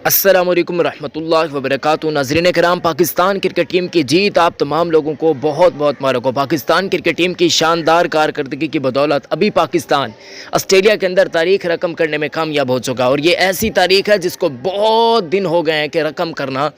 अस्सलाम वालेकुम रहमतुल्लाहि व बरकातुहू। नाज़रीन कराम, पाकिस्तान क्रिकेट टीम की जीत आप तमाम लोगों को बहुत बहुत मुबारक हो। पाकिस्तान क्रिकेट टीम की शानदार कारकर्दगी की बदौलत अभी पाकिस्तान ऑस्ट्रेलिया के अंदर तारीख रकम करने में कामयाब हो चुका, और ये ऐसी तारीख है जिसको बहुत दिन हो गए हैं कि रकम करना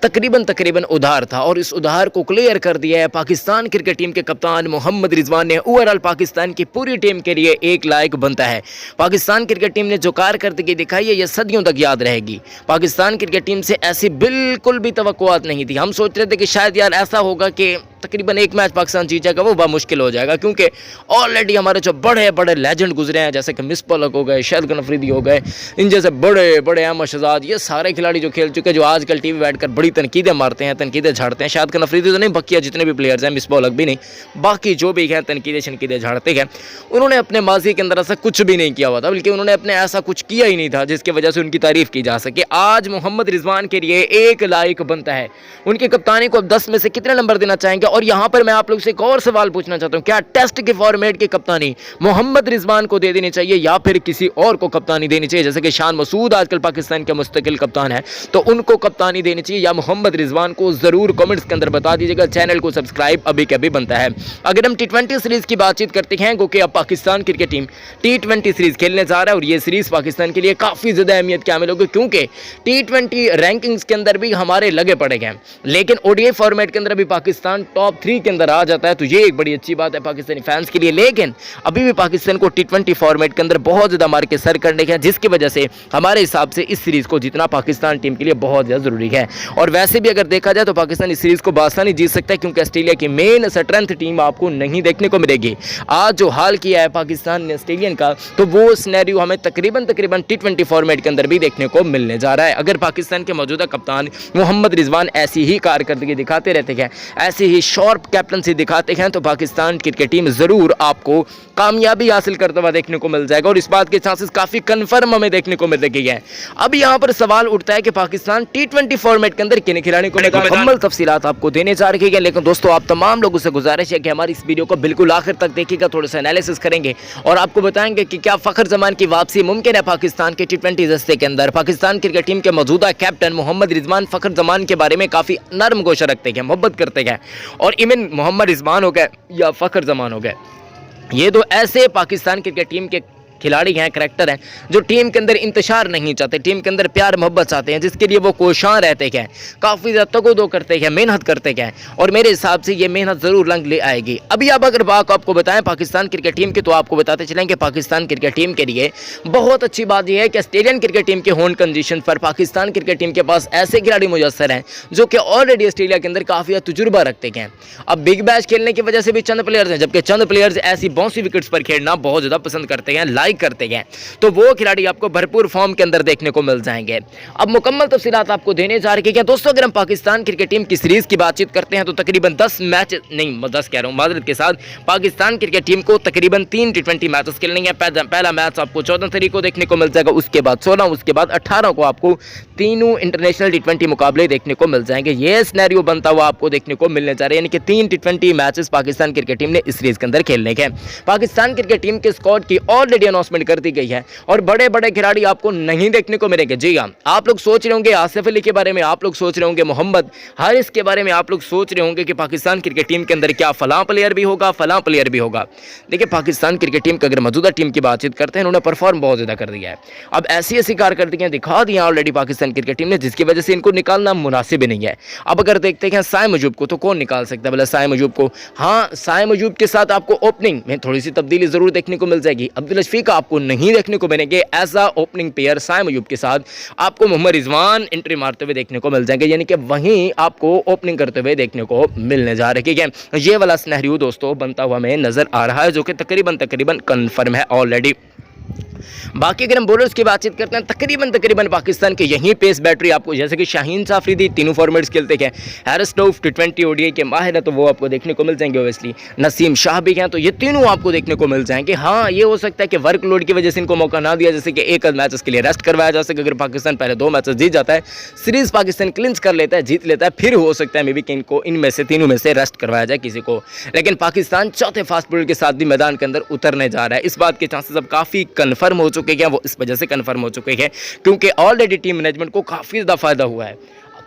तकरीबन उधार था, और इस उधार को क्लियर कर दिया है पाकिस्तान क्रिकेट टीम के कप्तान मोहम्मद रिजवान ने। ओवरऑल पाकिस्तान की पूरी टीम के लिए एक लायक बनता है। पाकिस्तान क्रिकेट टीम ने जो कारकर्दगी दिखाई है ये सदियों तक याद रहेगी। पाकिस्तान क्रिकेट टीम से ऐसी बिल्कुल भी तवक्कुआत नहीं थी। हम सोच रहे थे कि शायद यार ऐसा होगा कि तकरीबन एक मैच पाकिस्तान जीत जाएगा, वो बहुत मुश्किल हो जाएगा, क्योंकि ऑलरेडी हमारे जो बड़े बड़े लेजेंड गुजरे हैं, जैसे कि मिसबाह उल हक हो गए, शाहिद खान अफरीदी हो गए, इन जैसे बड़े बड़े अहमद शहजाद, ये सारे खिलाड़ी जो खेल चुके हैं, जो आजकल टीवी बैठकर बड़ी तनकीदें मारते हैं, तनकीदें झाड़ते हैं। शाहिद खान अफरीदी तो नहीं, बकिया जितने भी प्लेयर्स हैं, मिसबाह उल हक भी नहीं, बाकी जो भी हैं तनकीदें शनकीदें झाड़ते हैं, उन्होंने अपने माजी के अंदर ऐसा कुछ भी नहीं किया हुआ था, बल्कि उन्होंने अपने ऐसा कुछ किया ही नहीं था जिसकी वजह से उनकी तारीफ की जा सके। आज मोहम्मद रिजवान के लिए एक लायक बनता है। उनकी कप्तानी को अब 10 में से कितने नंबर देना चाहेंगे? और यहाँ पर मैं आप लोग से एक और सवाल पूछना चाहता हूँ, क्या टेस्ट के फॉर्मेट की कप्तानी मोहम्मद रिजवान को दे देनी चाहिए या फिर किसी और को कप्तानी देनी चाहिए? जैसे कि शान मसूद आजकल पाकिस्तान के मुस्तकिल कप्तान है, तो उनको कप्तानी देनी चाहिए या मोहम्मद रिजवान को? जरूर कमेंट्स के अंदर बता दीजिएगा। चैनल को सब्सक्राइब अभी के अभी बनता है। अगर हम T20 सीरीज की बातचीत करते हैं, क्योंकि अब Pakistan cricket team T20 series खेलने जा रहा है, और ये सीरीज पाकिस्तान के लिए काफी ज्यादा अहमियत की हामिल होगी, क्योंकि T20 रैंकिंग्स के अंदर भी हमारे लगे पड़े गए, लेकिन ODI फॉर्मेट के अंदर भी पाकिस्तान टॉप 3 के अंदर आ जाता है, तो ये एक बड़ी अच्छी बात है पाकिस्तानी फैंस के लिए। लेकिन अभी भी पाकिस्तान को T20 फॉर्मेट के अंदर बहुत ज्यादा मार के सर करने के हैं, जिसकी वजह से हमारे हिसाब से इस सीरीज को जीतना पाकिस्तान टीम के लिए बहुत ज्यादा जरूरी है। और वैसे भी अगर देखा जाए तो पाकिस्तान इस सीरीज को बासानी जीत सकता है, क्योंकि ऑस्ट्रेलिया की मेन स्ट्रेंथ टीम आपको नहीं देखने को मिलेगी। आज जो हाल किया है पाकिस्तान ने ऑस्ट्रेलियन का, तो वो सिनेरियो हमें तकरीबन T20 फॉर्मेट के अंदर भी देखने को मिलने जा रहा है। अगर पाकिस्तान के मौजूदा कप्तान मोहम्मद रिजवान ऐसी ही कारकर्दगी दिखाते रहते हैं, ऐसी ही शॉर्प कैप्टनसी दिखाते हैं, तो पाकिस्तान क्रिकेट टीम जरूर आपको कामयाबी हासिल करता हुआ देखने को मिल जाएगा, और इस बात के चांसेस काफी कंफर्म हमें देखने को मिल रही है। अब यहाँ पर सवाल उठता है कि पाकिस्तान T20 फॉर्मेट के अंदर किन खिलाड़ियों को मुकम्मल तफसीलात आपको देने जा रही है। लेकिन दोस्तों, आप तमाम लोगों से गुजारिश है कि हमारी इस वीडियो को बिल्कुल आखिर तक देखिएगा, थोड़ा सा एनालिसिस करेंगे और आपको बताएंगे कि क्या फखर जमान की वापसी मुमकिन है पाकिस्तान के T20 दस्ते के अंदर। पाकिस्तान क्रिकेट टीम के मौजूदा कैप्टन मोहम्मद रिजवान फखर जमान के बारे में काफी नरम गोशा रखते हैं, मोहब्बत करते हैं, और इवन मोहम्मद रिजवान हो गए या फखर जमान हो गए, ये दो ऐसे पाकिस्तान क्रिकेट टीम के खिलाड़ी हैं, करैक्टर हैं, जो टीम के अंदर इंतशार नहीं चाहते, टीम के अंदर प्यार मोहब्बत चाहते हैं, जिसके लिए वो कोशां रहते हैं, काफ़ी ज़्यादा तगो दो करते हैं, मेहनत करते हैं, और मेरे हिसाब से ये मेहनत ज़रूर रंग ले आएगी। अभी अब अगर बात आपको बताएं पाकिस्तान क्रिकेट टीम की, तो आपको बताते चलेंगे पाकिस्तान क्रिकेट टीम के लिए बहुत अच्छी बात यह है कि ऑस्ट्रेलियन क्रिकेट टीम के होम कंडीशन पर पाकिस्तान क्रिकेट टीम के पास ऐसे खिलाड़ी मुयस्सर हैं जो कि ऑलरेडी ऑस्ट्रेलिया के अंदर काफ़ी तजुर्बा रखते हैं। अब बिग बैश खेलने की वजह से भी चंद प्लेयर्स हैं, जबकि चंद प्लेयर्स ऐसी बाउंसी विकेट्स पर खेलना बहुत ज़्यादा पसंद करते हैं, लाइक करते हैं, तो वो खिलाड़ी आपको भरपूर फॉर्म के अंदर देखने को मिल जाएंगे। अब मुकम्मल तफसीलात आपको देने जा रही है दोस्तों। अगर हम पाकिस्तान क्रिकेट टीम की सीरीज की बातचीत करते हैं, तो तकरीबन 10 मैच नहीं 10 कह रहा हूं माजरत के साथ, पाकिस्तान क्रिकेट टीम को तकरीबन 3 T20 मैचेस खेलने हैं। पहला मैच आपको 14 तारीख को देखने को मिल जाएगा, उसके बाद 16, उसके बाद 18 को आपको तीनों इंटरनेशनल T20 मुकाबले देखने को मिल जाएंगे। ये सिनेरियो बनता हुआ आपको देखने को मिलने जा रहा है, यानी कि 3 T20 matches Pakistan cricket team ने इस सीरीज के अंदर खेलने के। पाकिस्तान क्रिकेट टीम के स्क्वाड की ऑलरेडी अनाउंसमेंट कर दी गई है, और बड़े बड़े खिलाड़ी आपको नहीं देखने को मिलेंगे। जी हां, आप लोग सोच रहे होंगे आसिफ अली के बारे में, आप लोग सोच रहे होंगे मोहम्मद हारिस के बारे में, आप लोग सोच रहे होंगे कि पाकिस्तान क्रिकेट टीम के अंदर क्या फलां प्लेयर भी होगा, फलां प्लेयर भी होगा। देखिए, पाकिस्तान क्रिकेट टीम की अगर मौजूदा टीम की बातचीत करते हैं, उन्होंने परफॉर्म बहुत ज्यादा कर दिया है। अब ऐसी कारकर्दगियां दिखा दी ऑलरेडी पाकिस्तान क्रिकेट टीम ने, जिसकी वजह से इनको निकालना मुनासिब ही नहीं है। अब अगर देखते हैं साइम अयूब को, तो कौन निकाल सकता है भला साइम अयूब को? हाँ, साइम अयूब के साथ आपको ओपनिंग में थोड़ी सी तब्दीली जरूर देखने को मिल जाएगी। अब्दुल शफीक आपको नहीं देखने को मिलेंगे as a opening player. Saim Ayub के साथ आपको मोहम्मद रिजवान एंट्री मारते हुए देखने को मिल जाएंगे, यानी कि वहीं आपको ओपनिंग करते हुए देखने को मिलने जा रही है। ये वाला सिनेरियो दोस्तों बनता हुआ हमें नजर आ रहा है, जो कि तकरीबन कंफर्म है ऑलरेडी। बाकी अगर हम बॉलर्स की बातचीत करते हैं, तकरीबन पाकिस्तान के यहीं पेस बैटरी आपको, जैसे कि शाहीन अफरीदी तीनों फॉर्मेट्स खेलते हैं, हैरिस रऊफ T20 ODI के माहिर है, तो वो आपको देखने को मिल जाएंगे। ओवैसली नसीम शाह भी हैं, तो ये तीनों आपको देखने को मिल जाएंगे। हाँ, ये हो सकता है कि वर्कलोड की वजह से इनको मौका ना दिया, जैसे कि एक मैचेस के लिए रेस्ट करवाया जा सके। अगर पाकिस्तान पहले 2 मैचेस जीत जाता है, सीरीज पाकिस्तान क्लिंच कर लेता है, जीत लेता है, फिर हो सकता है मे बी कि इनको इनमें से तीनों में से रेस्ट करवाया जाए किसी को। लेकिन पाकिस्तान चौथे फास्ट बॉलर के साथ भी मैदान के अंदर उतरने जा रहा है, इस बात के चांसेस अब काफ़ी कन्फर्म कन्फर्म हो चुके हैं, वो इस वजह से कन्फर्म हो चुके हैं क्योंकि ऑलरेडी टीम मैनेजमेंट को काफ़ी ज़्यादा फ़ायदा हुआ है।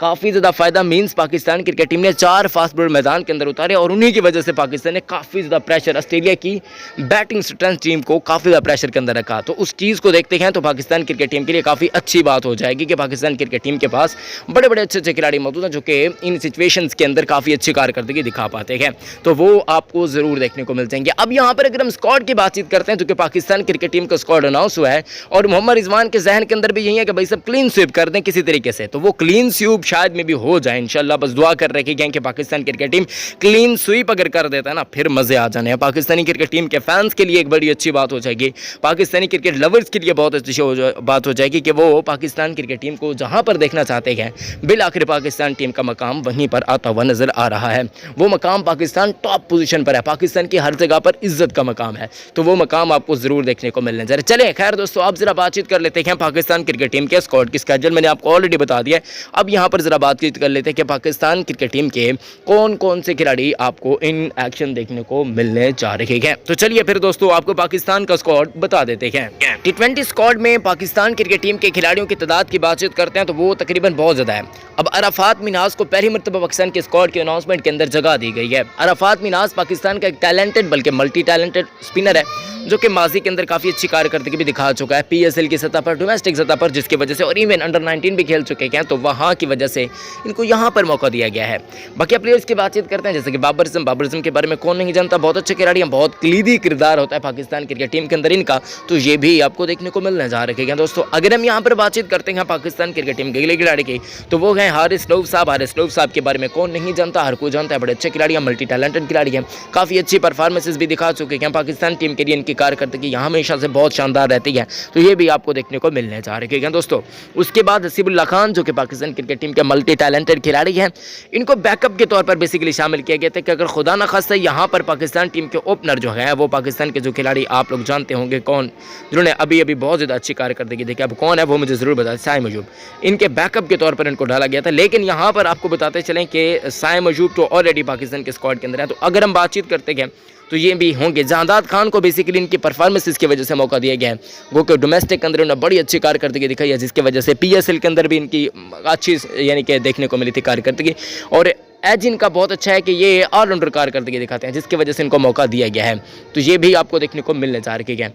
काफ़ी ज़्यादा फ़ायदा मीन्स पाकिस्तान क्रिकेट टीम ने 4 फास्ट बॉलर मैदान के अंदर उतारे और उन्हीं की वजह से पाकिस्तान ने काफ़ी ज़्यादा प्रेशर, ऑस्ट्रेलिया की बैटिंग स्ट्रेंथ टीम को काफ़ी ज़्यादा प्रेशर के अंदर रखा। तो उस चीज़ को देखते हैं तो पाकिस्तान क्रिकेट टीम के लिए काफ़ी अच्छी बात हो जाएगी कि पाकिस्तान क्रिकेट टीम के पास बड़े बड़े अच्छे अच्छे खिलाड़ी मौजूद हैं जो कि इन सिचुएशंस के अंदर काफ़ी अच्छी कारकर्दगी दिखा पाते हैं, तो वो आपको ज़रूर देखने को मिल जाएंगे। अब यहाँ पर अगर हम स्क्वाड की बातचीत करते हैं तो कि पाकिस्तान क्रिकेट टीम का स्क्वाड अनाउंस हुआ है और मोहम्मद रिजवान के जहन के अंदर भी यही है कि भाई सब क्लीन स्वीप कर दें किसी तरीके से, तो वो क्लीन स्वीप शायद में भी हो जाए इंशाल्लाह। बस दुआ कर रखे गए कि Pakistan cricket team clean sweep अगर कर देता है ना फिर मजे आ जाने हैं। पाकिस्तानी क्रिकेट टीम के फैंस के लिए एक बड़ी अच्छी बात हो जाएगी, पाकिस्तानी क्रिकेट लवर्स के लिए बहुत अच्छी बात हो जाएगी कि वो पाकिस्तान क्रिकेट टीम को जहां पर देखना चाहते हैं बिल आखिर पाकिस्तान टीम का मकाम वहीं पर आता हुआ नजर आ रहा है। वो मकाम पाकिस्तान टॉप पोजीशन पर है, पाकिस्तान की हर जगह पर इज्जत का मकाम है, तो वो मकाम आपको जरूर देखने को मिलने जा रहा है। चले खैर दोस्तों, आप जरा बातचीत कर लेते हैं पाकिस्तान क्रिकेट टीम के स्क्वाड की स्केड्यूल मैंने आपको ऑलरेडी बता दिया है। अब यहाँ पर जरा बातचीत कर लेते हैं कि पाकिस्तान क्रिकेट टीम के कौन कौन से खिलाड़ी आपको इन एक्शन देखने को मिलने जा रहे हैं। तो चलिए फिर दोस्तों आपको पाकिस्तान का स्क्वाड बता देते हैं। T20 स्क्वाड में पाकिस्तान क्रिकेट टीम के खिलाड़ियों की तादाद की बातचीत करते हैं तो वो तकरीबन बहुत ज्यादा है। अब अराफात मिन्हाज को पहली मरतबा पाकिस्तान के स्क्वाड के अनाउंसमेंट के अंदर जगह दी गई है। अराफात मिन्हाज पाकिस्तान का एक टैलेंटेड बल्कि मल्टी टैलेंटेड स्पिनर है जो कि माजी के अंदर काफ़ी अच्छी कारकर्दगी भी दिखा चुका है PSL की सतह पर, डोमेस्टिक सतह पर, जिसकी वजह से और इवन अंडर 19 भी खेल चुके हैं, तो वहाँ की वजह से इनको यहाँ पर मौका दिया गया है। बाकी प्लेयर्स की बातचीत करते हैं जैसे कि बाबर आजम के बारे में कौन नहीं जानता, बहुत अच्छे खिलाड़ी हैं, बहुत क्लीदी किरदार होता है पाकिस्तान क्रिकेट टीम के अंदर इनका, तो ये भी आपको देखने को मिलने जा रहे हैं। दोस्तों अगर हम यहाँ पर बातचीत करते हैं पाकिस्तान क्रिकेट टीम के अगले खिलाड़ी की तो वो है हारिस रऊफ साहब। हारिस रऊफ साहब के बारे में कौन नहीं जानता, हर कोई जानता है, बड़े अच्छे खिलाड़ी हैं, मल्टी टैलेंटेड खिलाड़ी हैं, काफ़ी अच्छी परफॉर्मेंसेज भी दिखा चुके हैं पाकिस्तान टीम के लिए। इनकी कारकर्दगी यहाँ हमेशा से बहुत शानदार रहती है, तो ये भी आपको देखने को मिलने जा रहे हैं दोस्तों। उसके बाद हसीबुल्लाह खान जो कि पाकिस्तान क्रिकेट टीम के मल्टी टैलेंटेड खिलाड़ी हैं, इनको बैकअप के तौर पर बेसिकली शामिल किया गया था कि अगर खुदा न खास्ता यहाँ पर पाकिस्तान टीम के ओपनर जो है वो पाकिस्तान के जो खिलाड़ी आप लोग जानते होंगे कौन, जिन्होंने अभी अभी बहुत ज़्यादा अच्छी कारकर्दगी देखी, अब कौन है वो मुझे ज़रूर बताएं। साइम अयूब, इनके बैकअप के तौर पर इनको डाला गया था, लेकिन यहाँ पर आपको बताते चलें कि साइम अयूब तो ऑलरेडी पाकिस्तान के स्क्वाड के अंदर है। तो अगर हम बातचीत करते हैं तो ये भी होंगे। जहादात खान को बेसिकली इनकी परफॉर्मेंसेस की वजह से मौका दिया गया है, वो कि डोमेस्टिक के अंदर उन्होंने बड़ी अच्छी कारकर्दगी दिखाई है, जिसकी वजह से PSL के अंदर भी इनकी अच्छी यानी कि देखने को मिली थी कारकर्दगी। और एज इनका बहुत अच्छा है कि ये ऑलराउंडर कारकर्दगी दिखाते हैं, जिसकी वजह से इनको मौका दिया गया है, तो ये भी आपको देखने को मिलने जा रही है।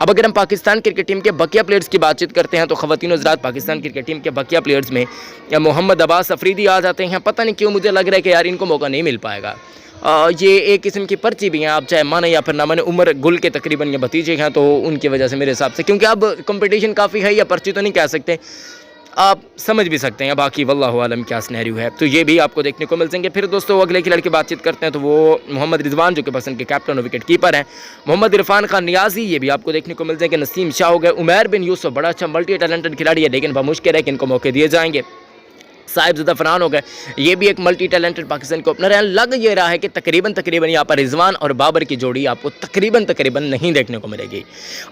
अब अगर हम पाकिस्तान क्रिकेट टीम के बकिया प्लेयर्स की बातचीत करते हैं तो ख़वातीन हज़रात पाकिस्तान क्रिकेट टीम के बकिया प्लेयर्स में मोहम्मद अब्बास अफरीदी आ जाते हैं। पता नहीं क्यों मुझे लग रहा है कि यार इनको मौका नहीं मिल पाएगा। ये एक किस्म की पर्ची भी हैं, आप चाहे माने या फिर ना माने, उमर गुल के तकरीबन ये भतीजे हैं, तो उनकी वजह से मेरे हिसाब से, क्योंकि अब कंपटीशन काफ़ी है, या पर्ची तो नहीं कह सकते, आप समझ भी सकते हैं, बाकी वल्लाहु आलम क्या सिनेरियो है, तो ये भी आपको देखने को मिल जाएंगे। फिर दोस्तों अगले खिलाड़ी की बातचीत करते हैं तो वो मोहम्मद रिजवान जो कि पसंद के कैप्टन और विकेट कीपर हैं, मोहम्मद इरफान खान नियाजी, ये भी आपको देखने को मिल जाएंगे। नसीम शाह हो गए, उमैर बिन यूसुफ बड़ा अच्छा मल्टी टैलेंटेड खिलाड़ी है, लेकिन बमुश्किल है कि इनको मौके दिए जाएंगे। साहिबजादा फरहान हो गए, ये भी एक मल्टी टैलेंटेड पाकिस्तान के ओपनर है। लग ये रहा है कि तकरीबन यहाँ पर रिजवान और बाबर की जोड़ी आपको तकरीबन नहीं देखने को मिलेगी।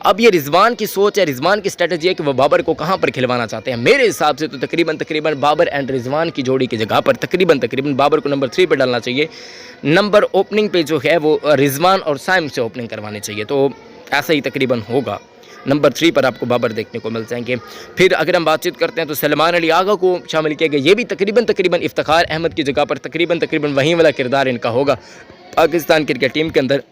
अब ये रिजवान की सोच है, रिजवान की स्ट्रेटजी है कि वो बाबर को कहाँ पर खिलवाना चाहते हैं। मेरे हिसाब से तो तकरीबन बाबर एंड रिजवान की जोड़ी की जगह पर तकरीबन बाबर को नंबर 3 पर डालना चाहिए, नंबर ओपनिंग पे जो है वो रिजवान और साइम से ओपनिंग करवानी चाहिए, तो ऐसा ही तकरीबन होगा। नंबर 3 पर आपको बाबर देखने को मिल जाएंगे। फिर अगर हम बातचीत करते हैं तो सलमान अली आगा को शामिल किया गया, ये भी तकरीबन इफ्तिखार अहमद की जगह पर तकरीबन वहीं वाला किरदार इनका होगा पाकिस्तान क्रिकेट टीम के अंदर,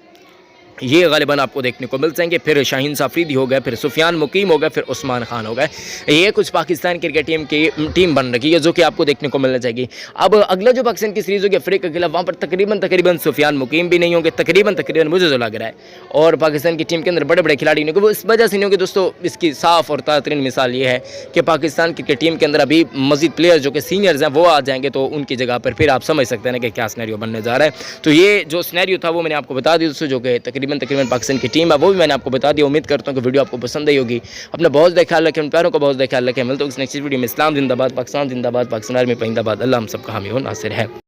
ये गालिबन आपको देखने को मिल जाएंगे। फिर शाहीन साफरीदी हो गए, फिर सुफियान मुकीम हो गए, फिर उस्मान खान हो गए। ये कुछ पाकिस्तान क्रिकेट टीम की टीम बन रही है जो कि आपको देखने को मिलना चाहिए। अब अगला जो पाकिस्तान की सीरीज़ होगी अफ्रीका के खिलाफ, वहाँ पर तकरीबन सुफियान मुकीम भी नहीं होंगे, तकरीबन मुझे जो लग रहा है। और पाकिस्तान की टीम के अंदर बड़े बड़े खिलाड़ी नहीं होंगे, वो इस वजह से नहीं होंगे दोस्तों, इसकी साफ़ और तातरीन मिसाल ये है कि पाकिस्तान क्रिकेट टीम के अंदर अभी मजीद प्लेयर जो कि सीनियर्स हैं वो आ जाएंगे, तो उनकी जगह पर फिर आप समझ सकते हैं कि क्या स्नैरियो बनने जा रहा है। तो ये जो स्नैरियो था वो मैंने आपको बता दिया दोस्तों, जो कि तकरीबन पाकिस्तान टीम है वो भी मैंने आपको बता दिया। उम्मीद करता हूँ कि वीडियो आपको पसंद आई होगी। अपना बहुत ज़्यादा ख्याल रखें, उन प्यारों का बहुत ज़्यादा ख्याल रखें। मिलता हूँ नेक्स्ट वीडियो में। इस्लाम जिंदाबाद, पाकिस्तान जिंदाबाद, पाकिस्तान आर्मी जिंदाबाद। अल्लाह हम सबका हामी हो नासिर है।